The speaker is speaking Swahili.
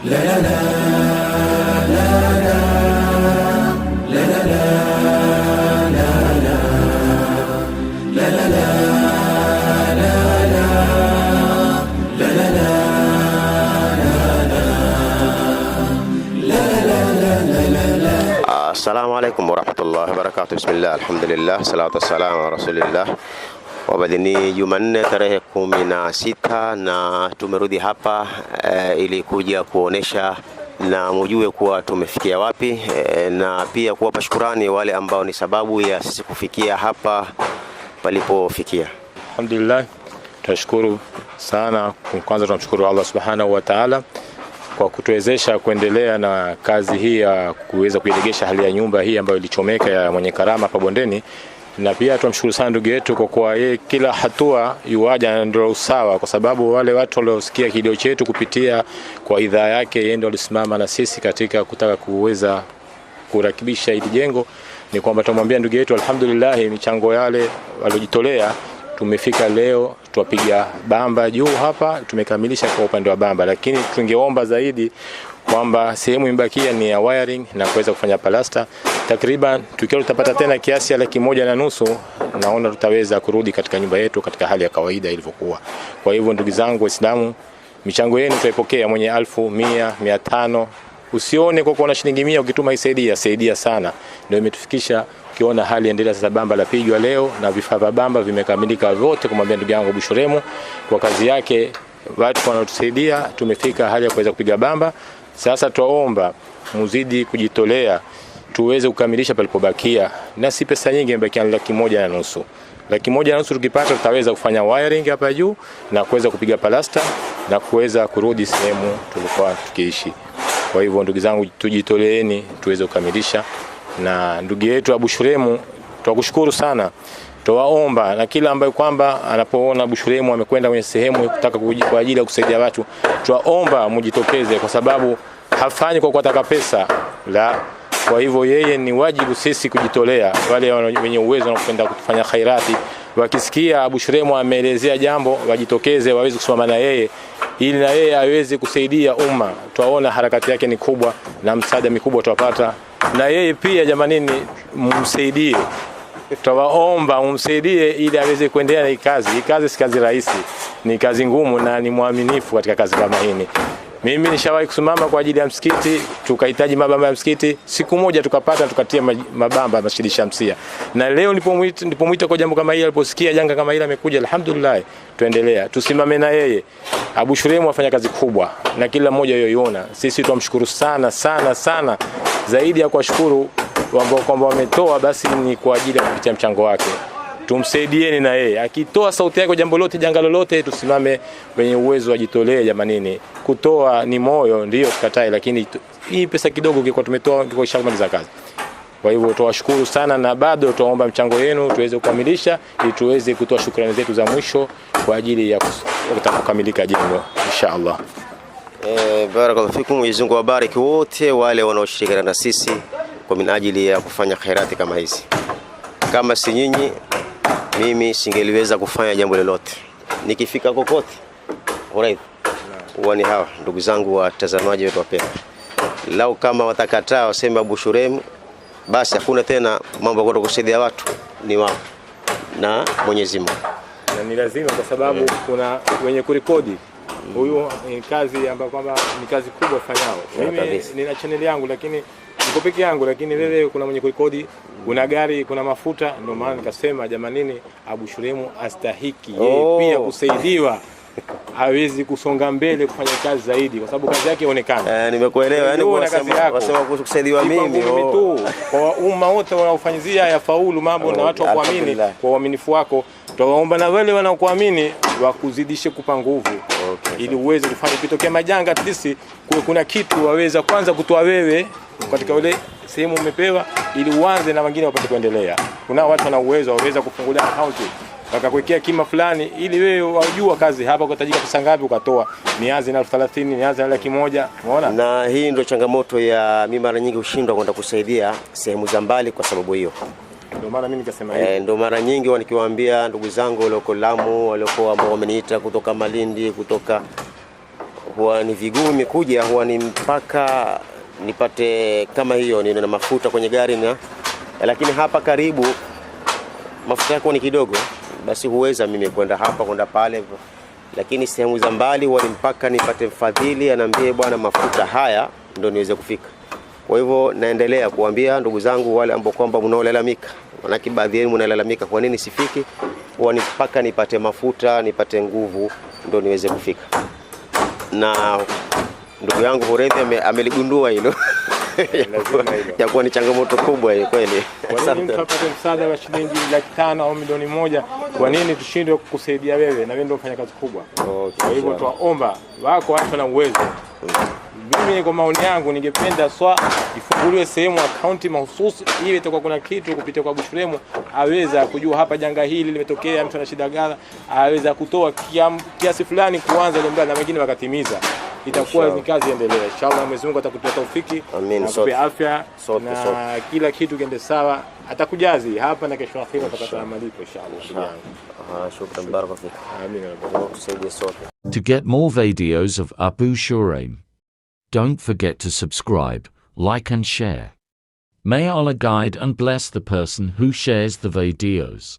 La la la la la la la la la la la la la Assalamu alaikum warahmatullahi wabarakatuh. Bismillah, alhamdulillah, salatu wassalamu ala rasulillah. Wabadini Jumanne tarehe 16 na tumerudi hapa ili kuja kuonesha na mjue kuwa tumefikia wapi, na pia kuwapa shukrani wale ambao ni sababu ya sisi kufikia hapa palipofikia. Alhamdulillah, tunashukuru sana. Kwanza tunamshukuru Allah subhanahu wa ta'ala kwa kutuwezesha kuendelea na kazi hii ya kuweza kuiregesha hali ya nyumba hii ambayo ilichomeka ya Mwenye Karama hapa bondeni. Na pia tunamshukuru sana ndugu yetu kwa kuwa yeye kila hatua yuaja ndio usawa, kwa sababu wale watu waliosikia kilio chetu kupitia kwa idhaa yake, yeye ndio alisimama na sisi katika kutaka kuweza kurekebisha hili jengo. Ni kwamba tumwambia ndugu yetu alhamdulillah, michango yale waliojitolea tumefika leo, tuwapiga bamba juu hapa, tumekamilisha kwa upande wa bamba, lakini tungeomba zaidi kwamba sehemu imbakia ni ya wiring na kuweza kufanya palasta. Takriban tukiwa tutapata tena kiasi ya 1.5, naona tutaweza kurudi katika nyumba yetu katika hali ya kawaida ilivyokuwa. Kwa hivyo ndugu zangu Waislamu, michango yenu tutaipokea, mwenye 1000, 100, 500. Usione kwa kuona shilingi 100 ukituma isaidia sana. Ndio imetufikisha. Ukiona hali endelea sasa, bamba la pigwa leo na vifaa vya bamba vimekamilika vyote, kumwambia ndugu yangu Bushuremu kwa kazi yake, watu wanatusaidia, tumefika hali ya kuweza kupiga bamba. Sasa tuomba muzidi kujitolea tuweze kukamilisha palipobakia, na si pesa nyingi, imebakia 1.5. 1.5 tukipata tutaweza kufanya wiring hapa juu na kuweza kupiga palasta na kuweza kurudi sehemu tulikuwa tukiishi. Kwa hivyo ndugu zangu, tujitoleeni tuweze kukamilisha. Na ndugu yetu Bushuremu tunakushukuru sana. Tuwaomba na kila ambaye kwamba anapoona Bushuremu amekwenda kwenye sehemu kutaka kwa ajili ya kusaidia watu, tuwaomba mjitokeze, kwa sababu hafanyi kwa kutaka pesa la. Kwa hivyo yeye ni wajibu sisi kujitolea. Wale wenye uwezo na kupenda kufanya khairati, wakisikia Bushuremu ameelezea jambo, wajitokeze waweze kusimama na yeye ili na yeye aweze kusaidia umma. Tuwaona harakati yake ni kubwa na msaada mkubwa tutapata, na yeye pia jamanini mumsaidie. Tutawaomba mumsaidie ili aweze kuendelea na hii kazi. Hii kazi si kazi rahisi, ni kazi ngumu, na ni muaminifu katika kazi kama hii. Mimi nishawahi kusimama kwa ajili ya msikiti, tukahitaji mabamba ya msikiti, siku moja tukapata, tukatia mabamba Masjid Shamsia. Na leo nilipomuita kwa jambo kama hili, aliposikia janga kama hili amekuja, alhamdulillah. Tuendelea, tusimame na yeye. Bushuremu afanya kazi kubwa na kila mmoja yoiona. Sisi tumshukuru sana sana sana. Zaidi ya kuwashukuru ambao kwamba wametoa, basi ni kwa ajili ya kupitia mchango wake. Tumsaidieni na yeye, akitoa sauti yake jambo lote, janga lolote, tusimame wenye uwezo wajitolee jamanini. Kutoa ni moyo, ndio tukatai, lakini hii pesa kidogo kwa tumetoa kwa shamaliza kazi. Kwa hivyo tuwashukuru sana, na bado tuomba mchango wenu tuweze kukamilisha ili tuweze kutoa shukrani zetu za mwisho kwa ajili ya kukamilika jengo inshallah. Barakallahu fikum. Mwenyezi Mungu awabariki wote wale wanaoshirikiana na sisi kwa minajili ya kufanya khairati kama hizi. Kama si nyinyi, mimi singeliweza kufanya jambo lolote. Nikifika kokote, alright, wani hawa ndugu zangu watazamaji wetu wapenda, lau kama watakataa waseme Bushuremu, basi hakuna tena mambo ya kusaidia watu, ni wao na Mwenyezi Mungu. Na ni lazima, kwa sababu kuna wenye kurekodi. Huyu ni kazi ambayo kwamba ni kazi kubwa fanyao. Mimi nina channel yangu, lakini niko peke yangu, lakini wewe kuna mwenye kurekodi, kuna gari, kuna mafuta. Ndio maana nikasema jamanini, Bushuremu astahiki yeye pia kusaidiwa, hawezi kusonga mbele kufanya kazi zaidi, kwa sababu kazi yake inaonekana. Nimekuelewa, yani wasema kusaidiwa mimi tu kwa umma wote wanaofanyizia ya faulu mambo na watu wakuamini kwa uaminifu wako. Tuwaomba na wale wanaokuamini wakuzidishe kupa nguvu, ili uweze kufanya kitokea majanga, at least kuna kitu waweza kwanza kutoa wewe katika ile sehemu umepewa, ili uanze na wengine wapate kuendelea. Kuna watu wana uwezo waweza kufungulia account wakakuwekea kima fulani, ili wewe wajua kazi hapa kutajika pesa ngapi, ukatoa nianze na 30, nianze na 100. Umeona? Na hii ndio changamoto ya mimi mara nyingi ushindwa kwenda kusaidia sehemu za mbali kwa sababu hiyo. Ndio maana mimi nikasema hivi. Ndio mara nyingi nikiwaambia ndugu zangu walioko Lamu, waliokuwa ambao wameniita kutoka Malindi, kutoka, huwa ni vigumu kuja, huwa ni mpaka nipate kama hiyo nina mafuta kwenye gari lakini hapa karibu mafuta yako ni kidogo, basi huweza mimi kwenda hapa kwenda pale, lakini sehemu za mbali huwa ni mpaka nipate mfadhili anaambie bwana mafuta haya ndio niweze kufika. Kwa hivyo naendelea kuambia ndugu zangu wale ambao kwamba mnaolalamika, manaki baadhi yenu mnalalamika kwa nini sifiki, huwa ni mpaka nipate mafuta, nipate nguvu ndio niweze kufika. Na ndugu yangu Horethi ameligundua hilo. Yakuwa ni changamoto kubwa hiyo kweli. Kwa nini tupate msaada wa shilingi 500,000 au milioni 1? Kwa nini tushindwe kukusaidia wewe na wewe ndio unafanya kazi kubwa? Kwa hivyo tuwaomba wako watu na uwezo. Mimi kwa maoni yangu ningependa ifunguliwe sehemu akaunti mahususi ili itakuwa kuna kitu kupitia kwa Bushuremu aweza kujua hapa janga hili limetokea, mtu ana shida gani, aweza kutoa kiasi fulani kuanza ile mradi na wengine wakatimiza. Itakuwa ni kazi endelee. Inshallah Mwenyezi Mungu atakupa taufiki, akupe afya na kila kitu kiende sawa. Atakujazi hapa na kesho akhira utapata malipo inshallah. Shukran, barakallahu. Amin. Tusaidie sote. To get more videos of Abu Shuraim, don't forget to subscribe, like and share. May Allah guide and bless the person who shares the videos.